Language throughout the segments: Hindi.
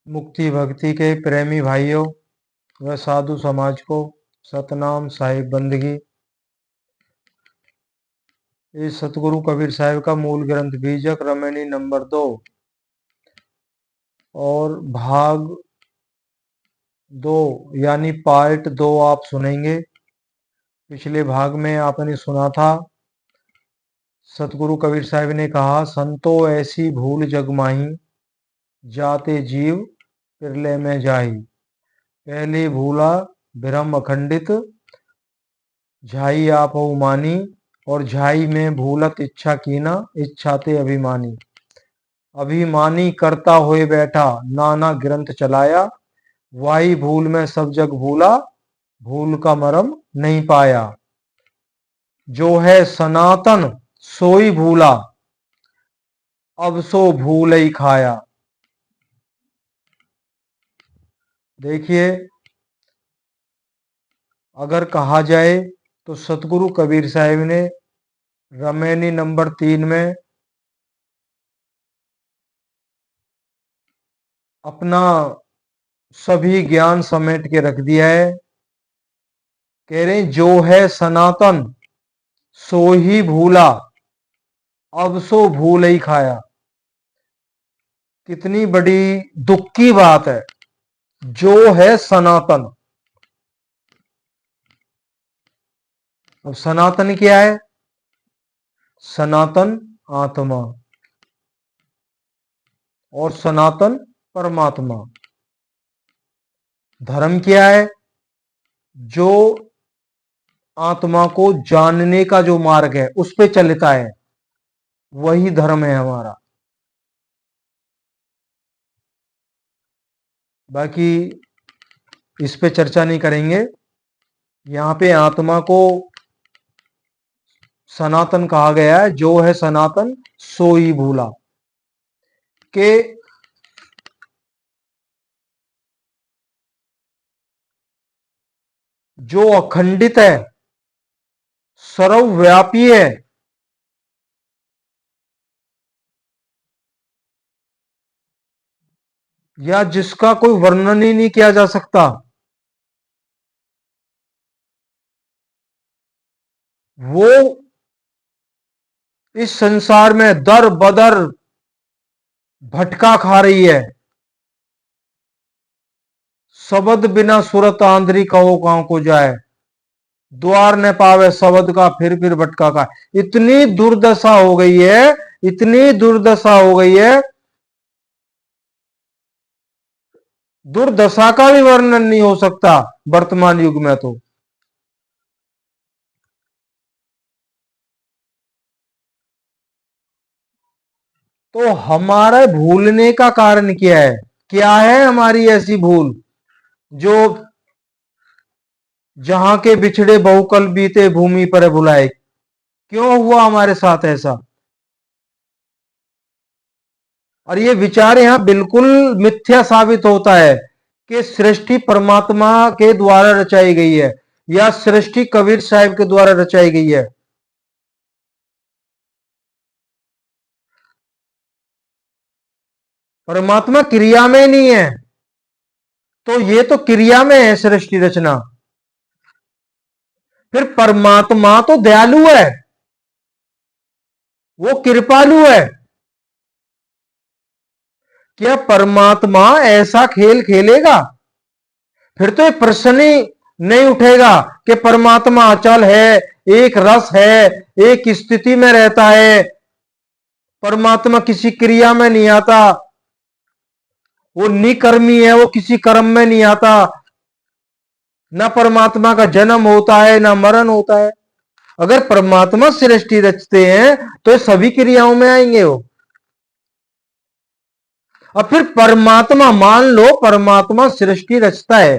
मुक्ति भक्ति के प्रेमी भाइयों व साधु समाज को सतनाम साहिब बंदगी। इस सतगुरु कबीर साहिब का मूल ग्रंथ बीजक रमणी नंबर 2 और भाग 2 यानी पार्ट 2 आप सुनेंगे। पिछले भाग में आपने सुना था, सतगुरु कबीर साहिब ने कहा, संतो ऐसी भूल जग माही, जाते जीव प्रलय में जाही। पहले भूला भ्रम अखंडित, झाई आप मानी, और झाई में भूलत इच्छा कीना, इच्छाते अभिमानी। अभिमानी करता होए बैठा, नाना ग्रंथ चलाया, वाही भूल में सब जग भूला, भूल का मरम नहीं पाया। जो है सनातन सोई भूला, अब सो भूल ही खाया। देखिए, अगर कहा जाए तो सतगुरु कबीर साहिब ने रमैनी नंबर 3 में अपना सभी ज्ञान समेट के रख दिया है। कह रहे हैं, जो है सनातन सो ही भूला, अब सो भूल ही खाया। कितनी बड़ी दुख की बात है। जो है सनातन, अब सनातन क्या है? सनातन आत्मा और सनातन परमात्मा। धर्म क्या है? जो आत्मा को जानने का जो मार्ग है उस पे चलता है, वही धर्म है हमारा। बाकी इस पे चर्चा नहीं करेंगे। यहां पे आत्मा को सनातन कहा गया है। जो है सनातन सोई भूला, के जो अखंडित है, सर्वव्यापी है, या जिसका कोई वर्णन ही नहीं किया जा सकता, वो इस संसार में दर बदर भटका खा रही है। शब्द बिना सुरत आंध्री कहो गांव को जाए, द्वार न पावे शब्द का फिर भटका खा। इतनी दुर्दशा हो गई है, इतनी दुर्दशा हो गई है, दुर्दशा का भी वर्णन नहीं हो सकता वर्तमान युग में। तो हमारे भूलने का कारण क्या है? क्या है हमारी ऐसी भूल जो जहां के बिछड़े बहुकल बीते भूमि पर भुलाए? क्यों हुआ हमारे साथ ऐसा? और ये विचार यहां बिल्कुल मिथ्या साबित होता है कि सृष्टि परमात्मा के द्वारा रचाई गई है या सृष्टि कबीर साहिब के द्वारा रचाई गई है। परमात्मा क्रिया में नहीं है, तो ये तो क्रिया में है सृष्टि रचना। फिर परमात्मा तो दयालु है, वो कृपालु है। क्या परमात्मा ऐसा खेल खेलेगा? फिर तो ये प्रश्न ही नहीं उठेगा कि परमात्मा अचल है, एक रस है, एक स्थिति में रहता है, परमात्मा किसी क्रिया में नहीं आता, वो निकर्मी है, वो किसी कर्म में नहीं आता, ना परमात्मा का जन्म होता है ना मरण होता है। अगर परमात्मा सृष्टि रचते हैं तो सभी क्रियाओं में आएंगे वो। और फिर परमात्मा, मान लो परमात्मा सृष्टि रचता है,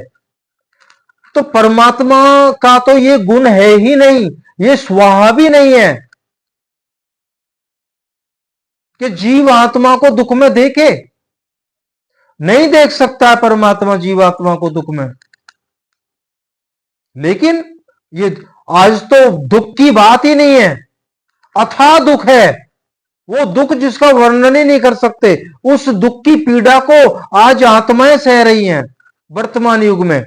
तो परमात्मा का तो ये गुण है ही नहीं, ये स्वभाव भी नहीं है कि जीव आत्मा को दुख में देखे। नहीं देख सकता है परमात्मा जीवात्मा को दुख में। लेकिन ये आज तो दुख की बात ही नहीं है, अथाह दुख है। वो दुख जिसका वर्णन ही नहीं कर सकते, उस दुख की पीड़ा को आज आत्माएं सह रही हैं वर्तमान युग में।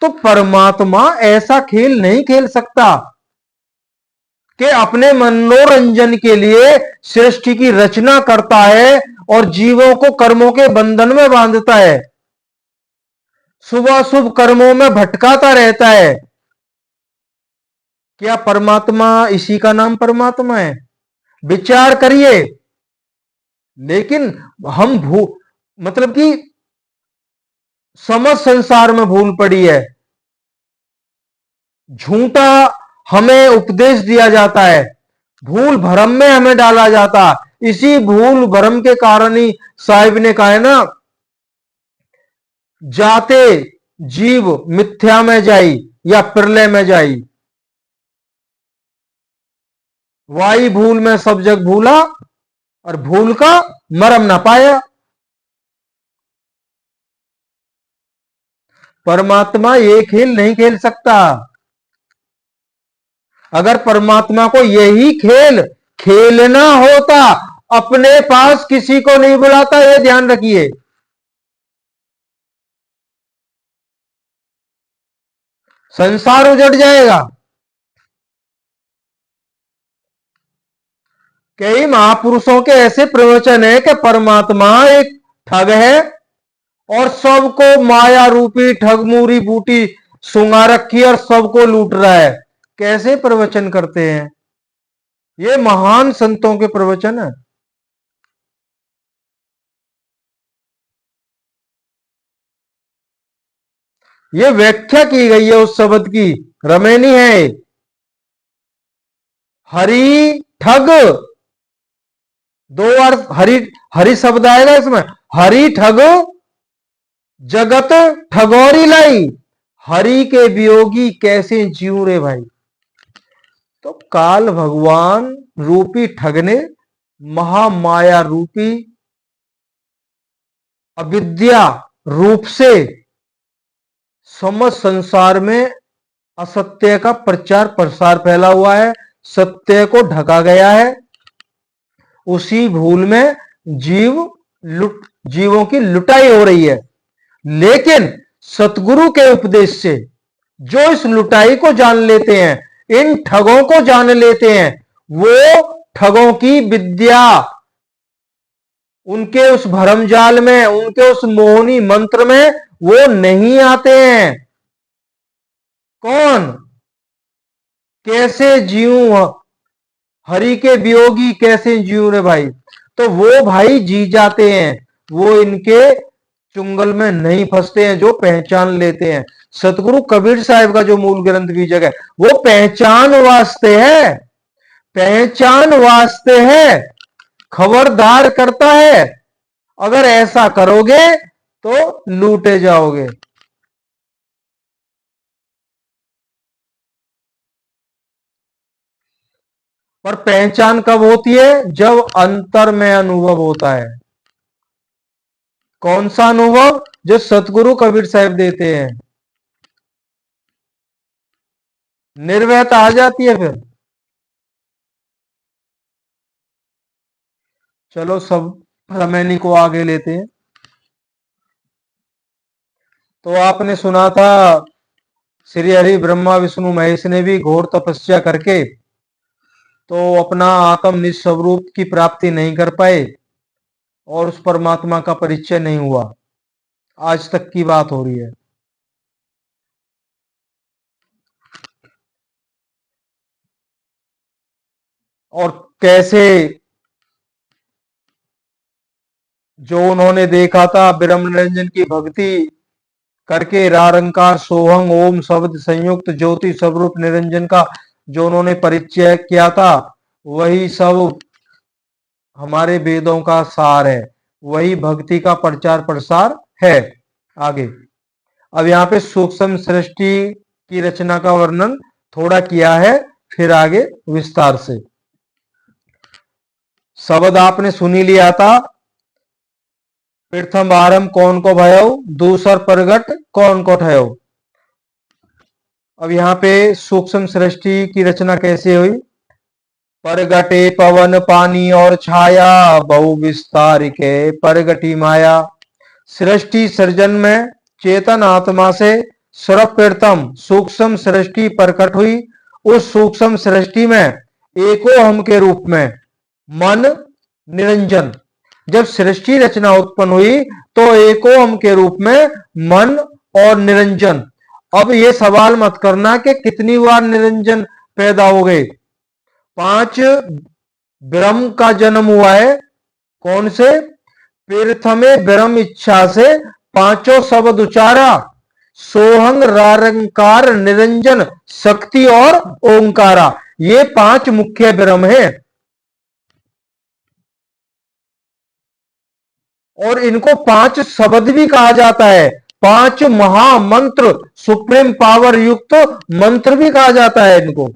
तो परमात्मा ऐसा खेल नहीं खेल सकता कि अपने मनोरंजन के लिए सृष्टि की रचना करता है और जीवों को कर्मों के बंधन में बांधता है, शुभ शुभ कर्मों में भटकाता रहता है। क्या परमात्मा, इसी का नाम परमात्मा है? विचार करिए। लेकिन हम मतलब कि समझ संसार में भूल पड़ी है, झूठा हमें उपदेश दिया जाता है, भूल भ्रम में हमें डाला जाता। इसी भूल भ्रम के कारण ही साहिब ने कहा है ना, जाते जीव मिथ्या में जाई या प्रलय में जाई, वाई भूल में सब जग भूला और भूल का मरम ना पाया। परमात्मा ये खेल नहीं खेल सकता। अगर परमात्मा को यही खेल खेलना होता, अपने पास किसी को नहीं बुलाता, ये ध्यान रखिए। संसार उजड़ जाएगा। कई महापुरुषों के ऐसे प्रवचन है कि परमात्मा एक ठग है और सबको माया रूपी ठगमूरी बूटी सुंगा रखी और सबको लूट रहा है। कैसे प्रवचन करते हैं? ये महान संतों के प्रवचन है। ये व्याख्या की गई है उस शब्द की, रमेनी है। हरि ठग, दो अर्थ, हरि हरि शब्द आएगा इसमें। हरि ठग जगत ठगोरी लाई, हरि के वियोगी कैसे जीव रे भाई। तो काल भगवान रूपी ठग ने महामाया रूपी अविद्या रूप से समस्त संसार में असत्य का प्रचार प्रसार फैला हुआ है, सत्य को ढका गया है। उसी भूल में जीवों की लुटाई हो रही है। लेकिन सतगुरु के उपदेश से जो इस लुटाई को जान लेते हैं, इन ठगों को जान लेते हैं, वो ठगों की विद्या, उनके उस भरमजाल में, उनके उस मोहनी मंत्र में वो नहीं आते हैं। कौन? कैसे जीऊं हरि के वियोगी कैसे जीऊं रे भाई। तो वो भाई जी जाते हैं, वो इनके चुंगल में नहीं फंसते हैं, जो पहचान लेते हैं। सतगुरु कबीर साहब का जो मूल ग्रंथ बीजक है, वो पहचान वास्ते है, पहचान वास्ते है, खबरदार करता है। अगर ऐसा करोगे तो लूटे जाओगे। पर पहचान कब होती है? जब अंतर में अनुभव होता है। कौन सा अनुभव? जो सतगुरु कबीर साहब देते हैं। निर्भयता आ जाती है फिर। चलो सब रमैनी को आगे लेते हैं। तो आपने सुना था श्री हरि ब्रह्मा विष्णु महेश ने भी घोर तपस्या करके तो अपना आत्म निस्वरूप की प्राप्ति नहीं कर पाए और उस परमात्मा का परिचय नहीं हुआ। आज तक की बात हो रही है। और कैसे जो उन्होंने देखा था ब्रह्म निरंजन की भक्ति करके रारंकार सोहंग ओम शब्द संयुक्त ज्योति स्वरूप निरंजन का जो उन्होंने परिचय किया था, वही सब हमारे वेदों का सार है, वही भक्ति का प्रचार प्रसार है। आगे अब यहाँ पे सूक्ष्म सृष्टि की रचना का वर्णन थोड़ा किया है, फिर आगे विस्तार से। शब्द आपने सुनी लिया था, प्रथम आरंभ कौन को भयो, दूसर प्रगट कौन को ठयो। अब यहाँ पे सूक्ष्म सृष्टि की रचना कैसे हुई? परगटे पवन पानी और छाया, बहु विस्तार के परगटी माया। सृष्टि सृजन में चेतन आत्मा से सर्वप्रथम सूक्ष्म सृष्टि प्रकट हुई। उस सूक्ष्म सृष्टि में एको हम के रूप में मन निरंजन। जब सृष्टि रचना उत्पन्न हुई तो एको हम के रूप में मन और निरंजन। अब ये सवाल मत करना कि कितनी बार निरंजन पैदा हो गए। 5 ब्रह्म का जन्म हुआ है। कौन से? प्रथमे ब्रह्म इच्छा से 5 शब्द उचारा, सोहंग रारंकार निरंजन शक्ति और ओंकारा। ये 5 मुख्य ब्रह्म है और इनको 5 शब्द भी कहा जाता है। 5 महामंत्र, सुप्रीम पावर युक्त मंत्र भी कहा जाता है इनको।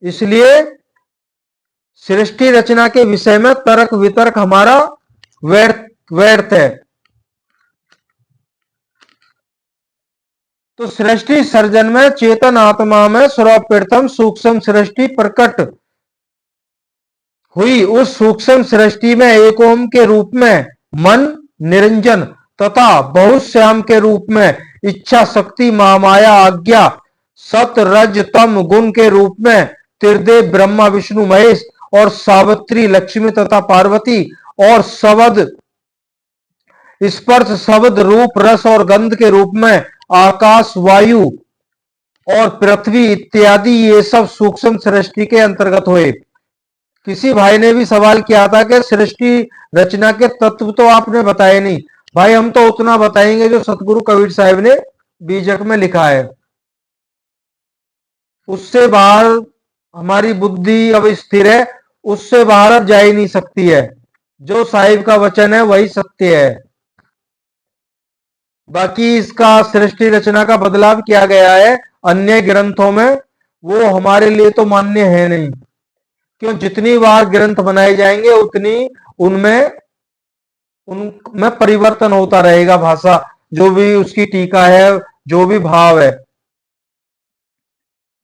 इसलिए सृष्टि रचना के विषय में तर्क वितर्क हमारा व्यर्थ है। तो सृष्टि सर्जन में चेतन आत्मा में सर्वप्रथम सूक्ष्म सृष्टि प्रकट हुई। उस सूक्ष्म सृष्टि में एक ओम के रूप में मन निरंजन तथा बहुश्याम के रूप में इच्छा शक्ति महामाया आज्ञा सत रज तम गुण के रूप में त्रिदेव ब्रह्मा विष्णु महेश और सावित्री लक्ष्मी तथा पार्वती और शब्द स्पर्श शब्द रूप रस और गंध के रूप में आकाश वायु और पृथ्वी इत्यादि ये सब सूक्ष्म सृष्टि के अंतर्गत हुए। किसी भाई ने भी सवाल किया था कि सृष्टि रचना के तत्व तो आपने बताए नहीं। भाई हम तो उतना बताएंगे जो सतगुरु कबीर साहब ने बीजक में लिखा है। उससे बाहर हमारी बुद्धि अब स्थिर है, उससे बाहर अब जा ही नहीं सकती है। जो साहिब का वचन है वही सत्य है। बाकी इसका सृष्टि रचना का बदलाव किया गया है अन्य ग्रंथों में, वो हमारे लिए तो मान्य है नहीं। क्यों? जितनी बार ग्रंथ बनाए जाएंगे उतनी उनमें परिवर्तन होता रहेगा। भाषा जो भी उसकी टीका है, जो भी भाव है,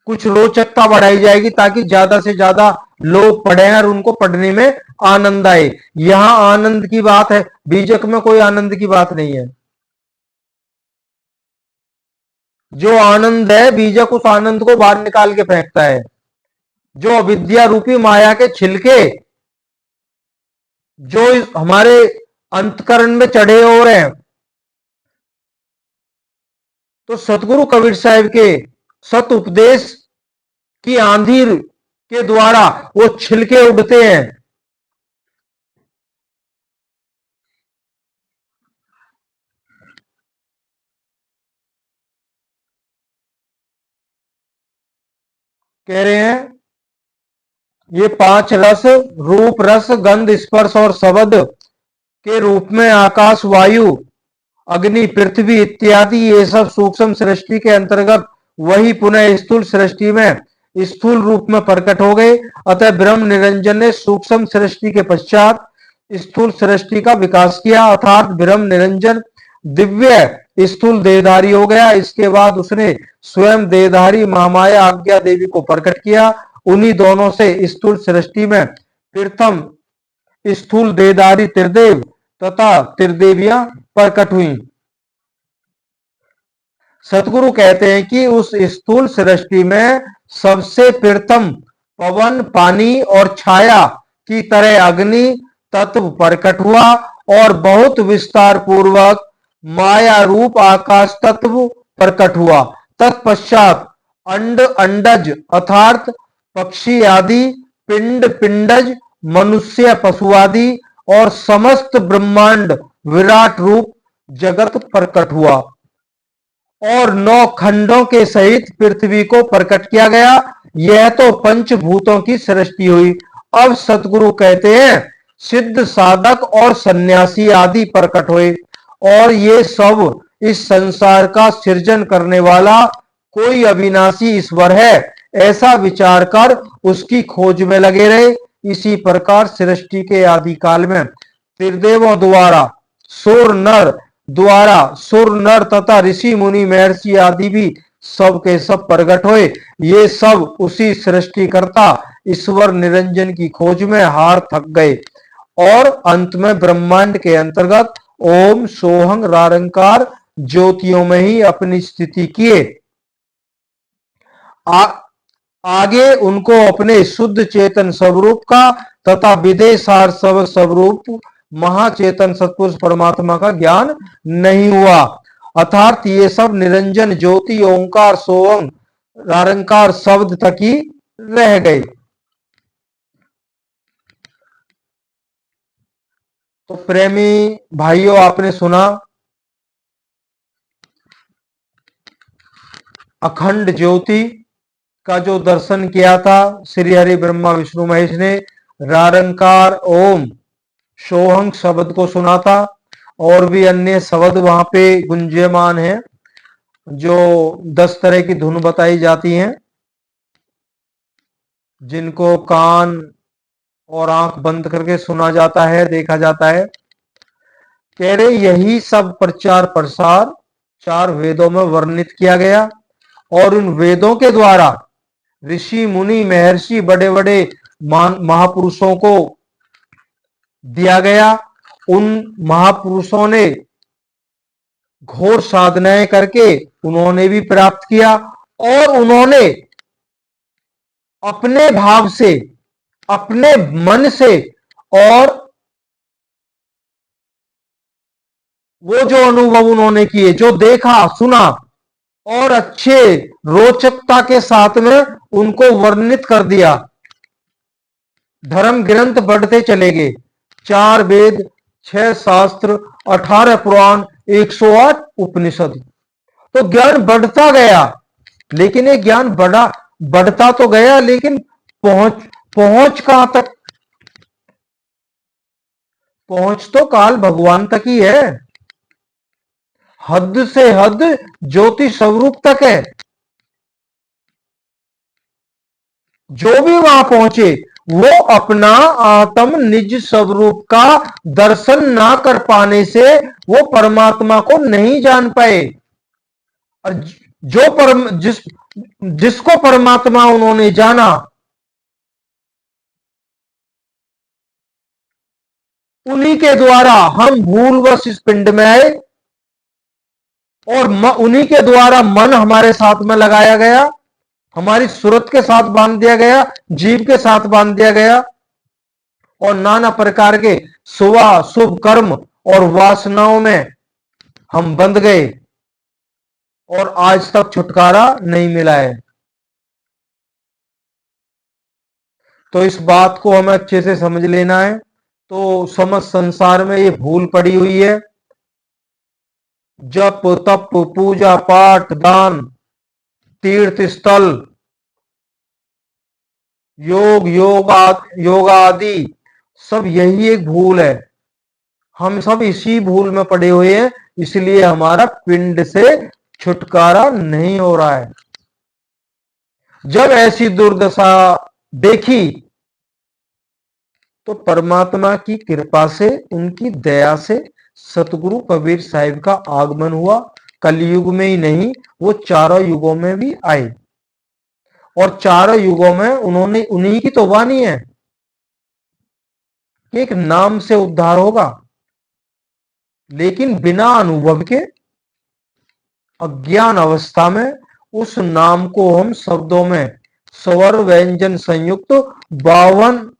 कुछ रोचकता बढ़ाई जाएगी ताकि ज्यादा से ज्यादा लोग पढ़ें और उनको पढ़ने में आनंद आए। यहां आनंद की बात है, बीजक में कोई आनंद की बात नहीं है। जो आनंद है बीजक उस आनंद को बाहर निकाल के फेंकता है। जो अविद्या रूपी माया के छिलके जो हमारे अंतकरण में चढ़े हो रहे हैं, तो सतगुरु कबीर साहब के सत उपदेश की आंधी के द्वारा वो छिलके उड़ते हैं। कह रहे हैं ये 5 रस रूप रस गंध स्पर्श और शब्द के रूप में आकाश वायु अग्नि पृथ्वी इत्यादि ये सब सूक्ष्म सृष्टि के अंतर्गत वही पुनः स्थूल सृष्टि में स्थूल रूप में प्रकट हो गए। अतः ब्रह्म निरंजन ने सूक्ष्म सृष्टि के पश्चात स्थूल सृष्टि का विकास किया, अर्थात ब्रह्म निरंजन दिव्य स्थूल देहधारी हो गया। इसके बाद उसने स्वयं देहधारी महामाया आज्ञा देवी को प्रकट किया। उन्हीं दोनों से स्थूल सृष्टि में प्रथम स्थूल देहधारी त्रिदेव तथा त्रिदेवियां प्रकट हुई। सतगुरु कहते हैं कि उस स्थूल सृष्टि में सबसे प्रथम पवन पानी और छाया की तरह अग्नि तत्व प्रकट हुआ और बहुत विस्तार पूर्वक माया रूप आकाश तत्व प्रकट हुआ। तत्पश्चात अंड अंडज अर्थात पक्षी आदि पिंड पिंडज मनुष्य पशु आदि और समस्त ब्रह्मांड विराट रूप जगत प्रकट हुआ और 9 खंडों के सहित पृथ्वी को प्रकट किया गया। यह तो पंचभूतों की सृष्टि हुई। अब सतगुरु कहते हैं सिद्ध साधक और सन्यासी आदि प्रकट हुए और ये सब इस संसार का सृजन करने वाला कोई अविनाशी ईश्वर है ऐसा विचार कर उसकी खोज में लगे रहे। इसी प्रकार सृष्टि के आदि काल में त्रिदेवों द्वारा सुर नर तथा ऋषि मुनि महर्षि आदि भी सब के सब प्रकट हुए। ये सब उसी सृष्टिकर्ता ईश्वर निरंजन की खोज में हार थक गए और अंत में ब्रह्मांड के अंतर्गत ओम सोहंग रारंकार ज्योतियों में ही अपनी स्थिति किए। आगे उनको अपने शुद्ध चेतन स्वरूप का तथा विदेशार सब स्वरूप महाचेतन सत्पुरुष परमात्मा का ज्ञान नहीं हुआ, अर्थात ये सब निरंजन ज्योति ओंकार सोहम रारंकार शब्द तक ही रह गए। तो प्रेमी भाइयों, आपने सुना अखंड ज्योति का जो दर्शन किया था श्री हरि ब्रह्मा विष्णु महेश ने, रारंकार ओम सोहंग शब्द को सुना था, और भी अन्य शब्द वहां पे गुंजयमान है जो 10 तरह की धुन बताई जाती हैं, जिनको कान और आंख बंद करके सुना जाता है, देखा जाता है। कह रहे यही सब प्रचार प्रसार 4 वेदों में वर्णित किया गया और उन वेदों के द्वारा ऋषि मुनि महर्षि बड़े बड़े महापुरुषों को दिया गया। उन महापुरुषों ने घोर साधनाएं करके उन्होंने भी प्राप्त किया और उन्होंने अपने भाव से, अपने मन से, और वो जो अनुभव उन्होंने किए, जो देखा सुना, और अच्छे रोचकता के साथ में उनको वर्णित कर दिया। धर्म ग्रंथ बढ़ते चले गए, 4 वेद, 6 शास्त्र, 18 पुराण, 108 उपनिषद। तो ज्ञान बढ़ता गया, लेकिन ये ज्ञान बढ़ता तो गया, लेकिन पहुंच कहां तक? पहुंच तो काल भगवान तक ही है, हद से हद ज्योति स्वरूप तक है। जो भी वहां पहुंचे वो अपना आत्म निज स्वरूप का दर्शन ना कर पाने से वो परमात्मा को नहीं जान पाए। और जिसको परमात्मा उन्होंने जाना, उन्हीं के द्वारा हम भूलवश इस पिंड में आए और उन्हीं के द्वारा मन हमारे साथ में लगाया गया, हमारी सूरत के साथ बांध दिया गया, जीव के साथ बांध दिया गया, और नाना प्रकार के शुभ कर्म और वासनाओं में हम बंध गए और आज तक छुटकारा नहीं मिला है। तो इस बात को हमें अच्छे से समझ लेना है। तो समस्त संसार में ये भूल पड़ी हुई है, जप तप पूजा पाठ दान तीर्थ स्थल योगा आदि सब यही एक भूल है। हम सब इसी भूल में पड़े हुए हैं, इसलिए हमारा पिंड से छुटकारा नहीं हो रहा है। जब ऐसी दुर्दशा देखी तो परमात्मा की कृपा से, उनकी दया से सतगुरु कबीर साहिब का आगमन हुआ। कलयुग में ही नहीं, वो 4 युगों में भी आए और 4 युगों में उन्होंने, उन्हीं की तो वाणी है कि एक नाम से उद्धार होगा, लेकिन बिना अनुभव के अज्ञान अवस्था में उस नाम को हम शब्दों में स्वर व्यंजन संयुक्त 52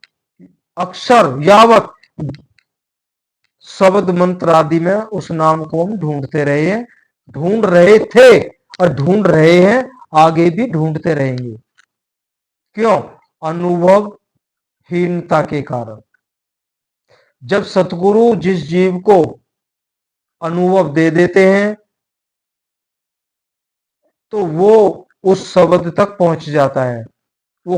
अक्षर यावत शब्द मंत्र आदि में उस नाम को हम ढूंढते रहे हैं, ढूंढ रहे थे और ढूंढ रहे हैं, आगे भी ढूंढते रहेंगे। क्यों? अनुभवहीनता के कारण। जब सतगुरु जिस जीव को अनुभव दे देते हैं तो वो उस शब्द तक पहुंच जाता है। वो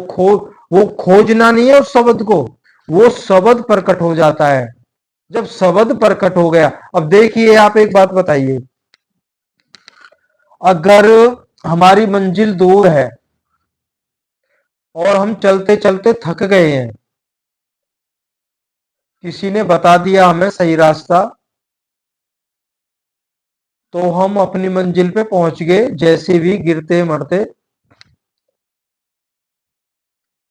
खोजना नहीं है उस शब्द को, वो शब्द प्रकट हो जाता है। जब शब्द प्रकट हो गया, अब देखिए आप एक बात बताइए, अगर हमारी मंजिल दूर है और हम चलते चलते थक गए हैं, किसी ने बता दिया हमें सही रास्ता, तो हम अपनी मंजिल पे पहुंच गए, जैसे भी गिरते मरते।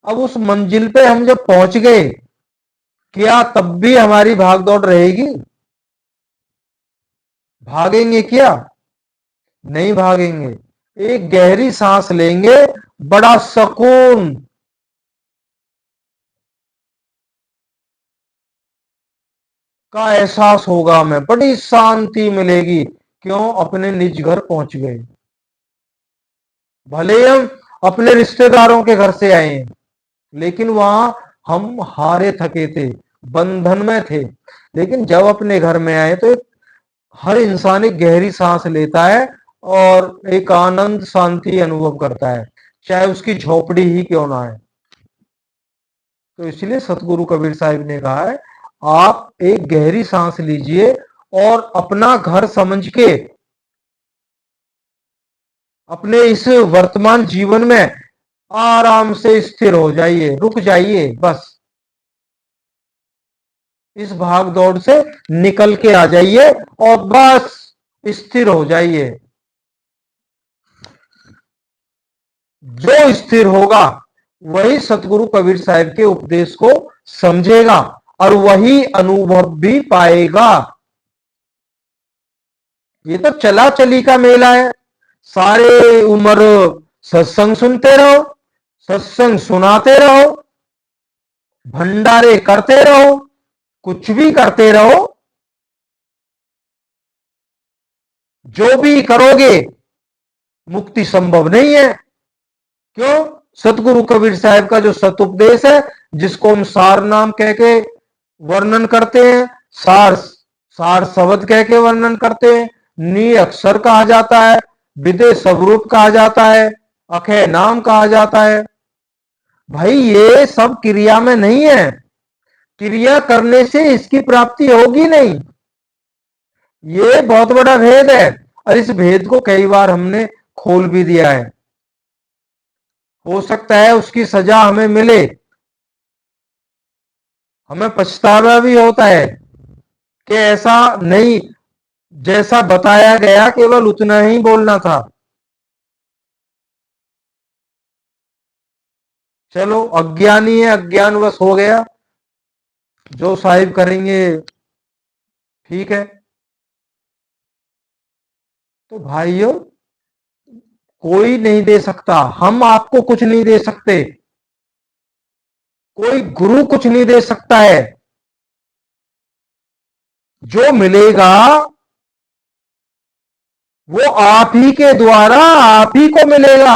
अब उस मंजिल पे हम जब पहुंच गए, क्या तब भी हमारी भाग दौड़ रहेगी? भागेंगे क्या? नहीं भागेंगे। एक गहरी सांस लेंगे, बड़ा सुकून का एहसास होगा, हमें बड़ी शांति मिलेगी। क्यों? अपने निज घर पहुंच गए। भले ही हम अपने रिश्तेदारों के घर से आए हैं, लेकिन वहां हम हारे थके थे, बंधन में थे। लेकिन जब अपने घर में आए तो हर इंसान एक गहरी सांस लेता है और एक आनंद शांति अनुभव करता है, चाहे उसकी झोपड़ी ही क्यों ना है। तो इसलिए सतगुरु कबीर साहिब ने कहा है, आप एक गहरी सांस लीजिए और अपना घर समझ के अपने इस वर्तमान जीवन में आराम से स्थिर हो जाइए, रुक जाइए। बस इस भाग दौड़ से निकल के आ जाइए और बस स्थिर हो जाइए। जो स्थिर होगा वही सतगुरु कबीर साहब के उपदेश को समझेगा और वही अनुभव भी पाएगा। ये तो चला चली का मेला है। सारे उम्र सत्संग सुनते रहो, सत्संग सुनाते रहो, भंडारे करते रहो, कुछ भी करते रहो, जो भी करोगे मुक्ति संभव नहीं है। क्यों? सतगुरु कबीर साहब का जो सतुपदेश है, जिसको हम सार नाम कह के वर्णन करते हैं, सार सार शब्द कह के वर्णन करते हैं, नी अक्षर कहा जाता है, विदे स्वरूप कहा जाता है, अखे नाम कहा जाता है। भाई ये सब क्रिया में नहीं है, क्रिया करने से इसकी प्राप्ति होगी नहीं। ये बहुत बड़ा भेद है और इस भेद को कई बार हमने खोल भी दिया है। हो सकता है उसकी सजा हमें मिले, हमें पछतावा भी होता है कि ऐसा नहीं, जैसा बताया गया केवल उतना ही बोलना था। चलो अज्ञानी है, अज्ञानवश हो गया, जो साहिब करेंगे ठीक है। तो भाइयों, कोई नहीं दे सकता, हम आपको कुछ नहीं दे सकते, कोई गुरु कुछ नहीं दे सकता है। जो मिलेगा वो आप ही के द्वारा आप ही को मिलेगा।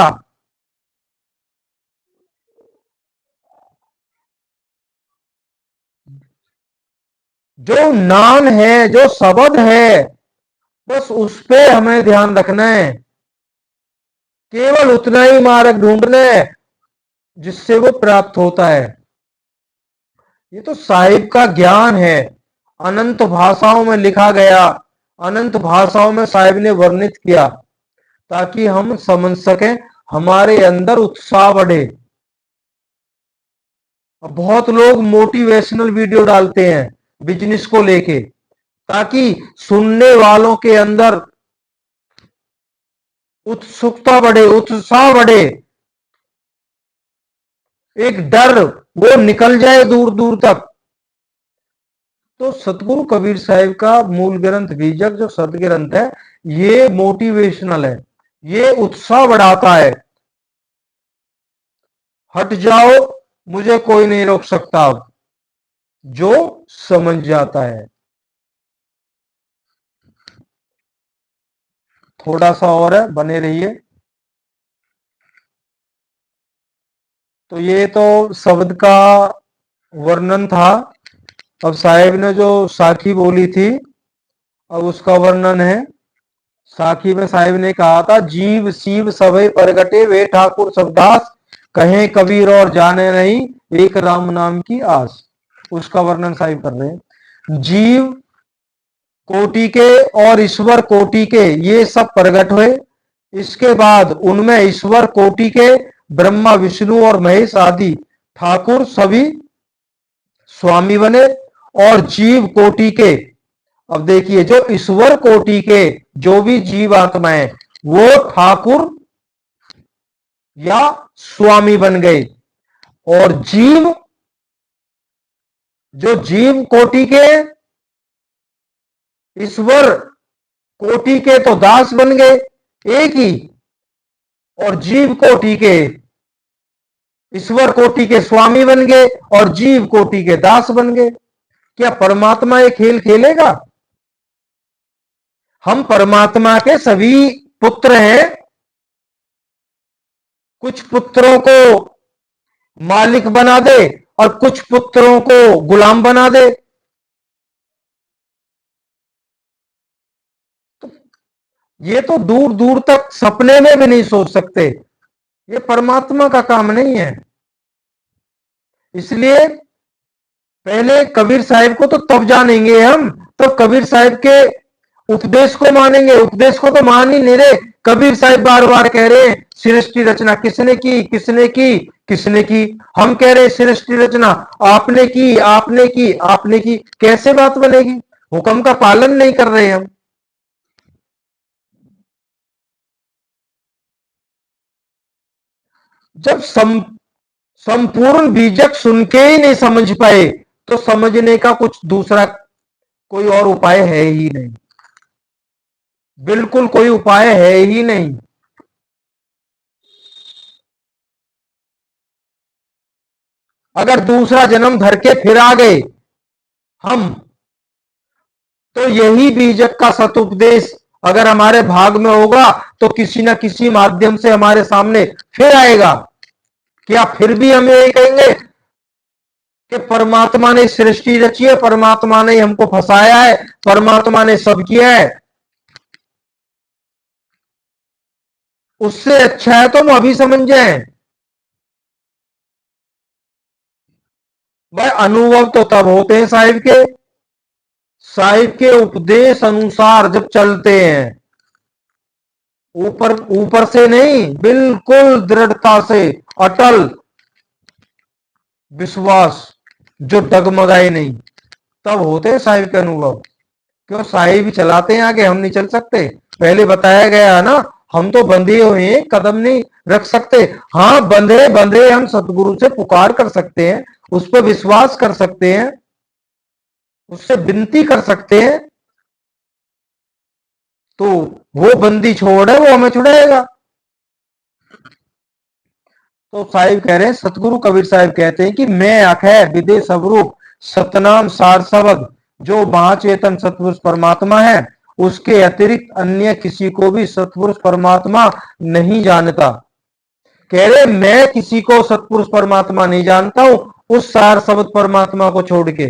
जो नाम है, जो शब्द है, बस उस पे हमें ध्यान रखना है। केवल उतना ही मार्ग ढूंढना है जिससे वो प्राप्त होता है। ये तो साहिब का ज्ञान है, अनंत भाषाओं में लिखा गया, अनंत भाषाओं में साहिब ने वर्णित किया, ताकि हम समझ सकें, हमारे अंदर उत्साह बढ़े। अब बहुत लोग मोटिवेशनल वीडियो डालते हैं बिजनेस को लेके, ताकि सुनने वालों के अंदर उत्सुकता बढ़े, उत्साह बढ़े, एक डर वो निकल जाए दूर दूर तक। तो सतगुरु कबीर साहिब का मूल ग्रंथ बीजक जो सदग्रंथ है, ये मोटिवेशनल है, ये उत्साह बढ़ाता है। हट जाओ, मुझे कोई नहीं रोक सकता, अब जो समझ जाता है। थोड़ा सा और है, बने रहिए। तो ये तो शब्द का वर्णन था। अब साहिब ने जो साखी बोली थी, अब उसका वर्णन है। साखी में साहिब ने कहा था, जीव शिव सभे प्रगटे वे ठाकुर सबदास, कहें कबीर और जाने नहीं एक राम नाम की आस। उसका वर्णन साहिब कर रहे हैं। जीव कोटि के और ईश्वर कोटि के ये सब प्रकट हुए, इसके बाद उनमें ईश्वर कोटि के ब्रह्मा विष्णु और महेश आदि ठाकुर सभी स्वामी बने, और जीव कोटि के अब देखिए, जो ईश्वर कोटि के जो भी जीव आत्माएं वो ठाकुर या स्वामी बन गए, और जीव, जो जीव कोटि के ईश्वर कोटि के तो दास बन गए एक ही, और जीव कोटि के ईश्वर कोटि के स्वामी बन गए और जीव कोटि के दास बन गए। क्या परमात्मा ये खेल खेलेगा? हम परमात्मा के सभी पुत्र हैं। कुछ पुत्रों को मालिक बना दे और कुछ पुत्रों को गुलाम बना दे, तो ये तो दूर दूर तक सपने में भी नहीं सोच सकते। ये परमात्मा का काम नहीं है। इसलिए पहले कबीर साहिब को तो तब जानेंगे हम, तो कबीर साहिब के उपदेश को मानेंगे। उपदेश को तो मान ही नहीं रहे। कबीर साहिब बार बार कह रहे हैं सृष्टि रचना किसने की, किसने की, किसने की। हम कह रहे हैं सृष्टि रचना आपने की, आपने की, आपने की। कैसे बात बनेगी? हुक्म का पालन नहीं कर रहे हम। जब संपूर्ण बीजक सुन के ही नहीं समझ पाए, तो समझने का कुछ दूसरा कोई और उपाय है ही नहीं। बिल्कुल कोई उपाय है ही नहीं। अगर दूसरा जन्म धर के फिर आ गए हम, तो यही बीजक का सतुपदेश अगर हमारे भाग में होगा तो किसी न किसी माध्यम से हमारे सामने फिर आएगा। क्या फिर भी हम यही कहेंगे कि परमात्मा ने सृष्टि रची है, परमात्मा ने हमको फंसाया है, परमात्मा ने सब किया है? उससे अच्छा है तो हम अभी समझ जाएं। भाई अनुभव तो तब होते हैं साहिब के उपदेश अनुसार जब चलते हैं, ऊपर ऊपर से नहीं, बिल्कुल दृढ़ता से, अटल विश्वास जो डगमगाए नहीं, तब होते हैं साहिब के अनुभव। क्यों? साहिब ही चलाते हैं आगे, हम नहीं चल सकते। पहले बताया गया है ना, हम तो बंधे हुए हैं, कदम नहीं रख सकते। हाँ, बंधे बंधे हम सतगुरु से पुकार कर सकते हैं, उस पर विश्वास कर सकते हैं, उससे विनती कर सकते हैं, तो वो बंदी छोड़ है, वो हमें छुड़ाएगा। तो साहिब कह रहे हैं, सतगुरु कबीर साहिब कहते हैं कि मैं अखै विदे सबरूप सतनाम सार शब्द, जो महाचेतन सतपुरुष परमात्मा है, उसके अतिरिक्त अन्य किसी को भी सतपुरुष परमात्मा नहीं जानता। कह रहे मैं किसी को सतपुरुष परमात्मा नहीं जानता हूं उस सार शब्द परमात्मा को छोड़ के।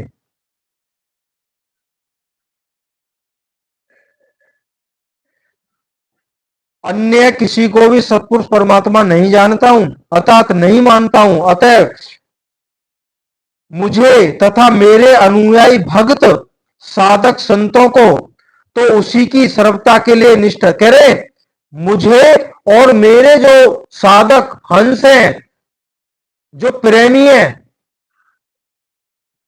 अन्य किसी को भी सतपुरुष परमात्मा नहीं जानता हूं, अर्थात नहीं मानता हूं। अतः मुझे तथा मेरे अनुयायी भक्त साधक संतों को तो उसी की सर्वता के लिए निष्ठ करे। मुझे और मेरे जो साधक हंस हैं, जो प्रेमी है,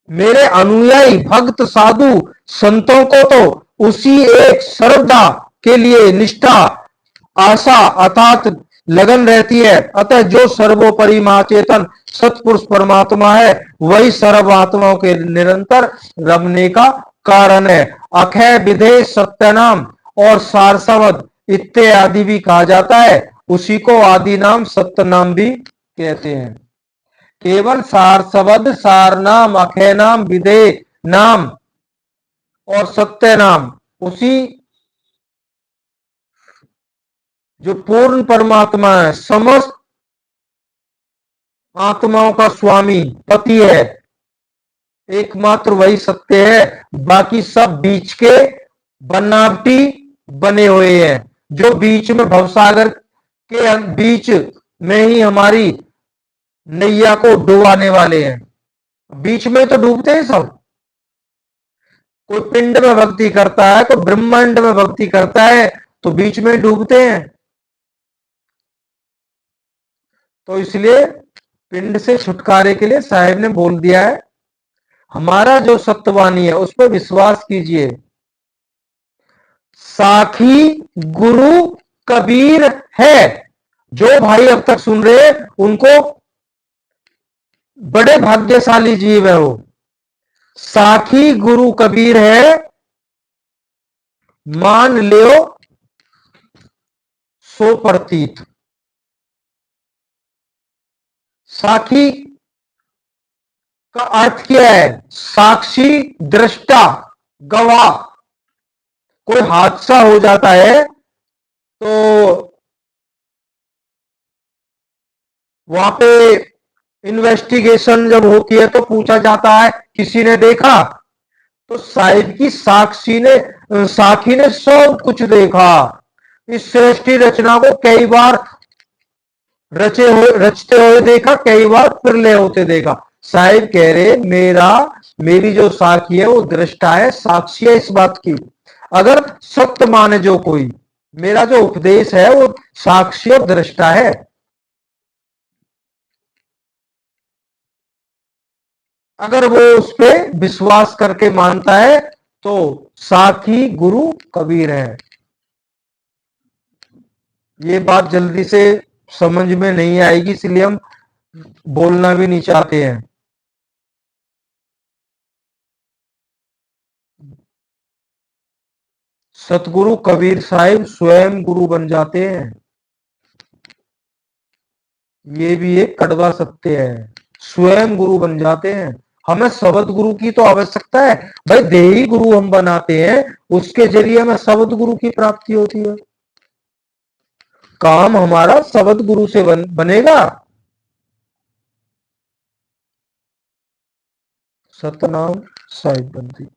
मेरे अनुयायी भक्त साधु संतों को तो उसी एक सर्वदा के लिए निष्ठा, आशा अर्थात लगन रहती है। अतः जो सर्वोपरि महाचेतन सतपुरुष परमात्मा है, वही सर्व आत्माओं के निरंतर रमने का कारण है। अखय विधेय सत्यनाम और सारसवद इत्यादि भी कहा जाता है। उसी को आदि नाम सत्य नाम भी कहते हैं। केवल सारसवद, सार नाम, अखय नाम, विधेय नाम और सत्य नाम, उसी जो पूर्ण परमात्मा है, समस्त आत्माओं का स्वामी पति है, एकमात्र वही सत्य है। बाकी सब बीच के बनावटी बने हुए हैं, जो बीच में भवसागर के बीच में ही हमारी नैया को डुबाने वाले हैं। बीच में तो डूबते हैं सब। कोई पिंड में भक्ति करता है, कोई ब्रह्मांड में भक्ति करता है, तो बीच में डूबते हैं। तो इसलिए पिंड से छुटकारे के लिए साहिब ने बोल दिया है, हमारा जो सत्यवाणी है उस पर विश्वास कीजिए। साखी गुरु कबीर है। जो भाई अब तक सुन रहे उनको बड़े भाग्यशाली जीव है वो। साखी गुरु कबीर है, मान लो सो प्रतीत। साखी का अर्थ क्या है? साक्षी, दृष्टा, गवाह। कोई हादसा हो जाता है तो वहां पे इन्वेस्टिगेशन जब होती है तो पूछा जाता है किसी ने देखा, तो साहिब की साखी ने सब कुछ देखा। इस सृष्टि रचना को कई बार रचते हुए देखा, कई बार प्रलय होते देखा। साहिब कह रहे मेरी जो साखी है वो दृष्टा है, साक्षी है इस बात की। अगर सत्य माने जो कोई, मेरा जो उपदेश है वो साक्षी और दृष्टा है। अगर वो उस पर विश्वास करके मानता है तो साखी गुरु कबीर है। ये बात जल्दी से समझ में नहीं आएगी, इसलिए हम बोलना भी नहीं चाहते हैं। सतगुरु कबीर साहिब स्वयं गुरु बन जाते हैं। ये भी एक कड़वा सत्य है, स्वयं गुरु बन जाते हैं। हमें शब्द गुरु की तो आवश्यकता है भाई, देही गुरु हम बनाते हैं, उसके जरिए हमें शब्द गुरु की प्राप्ति होती है। काम हमारा शब्द गुरु से बनेगा। सतनाम साहिब बंदी।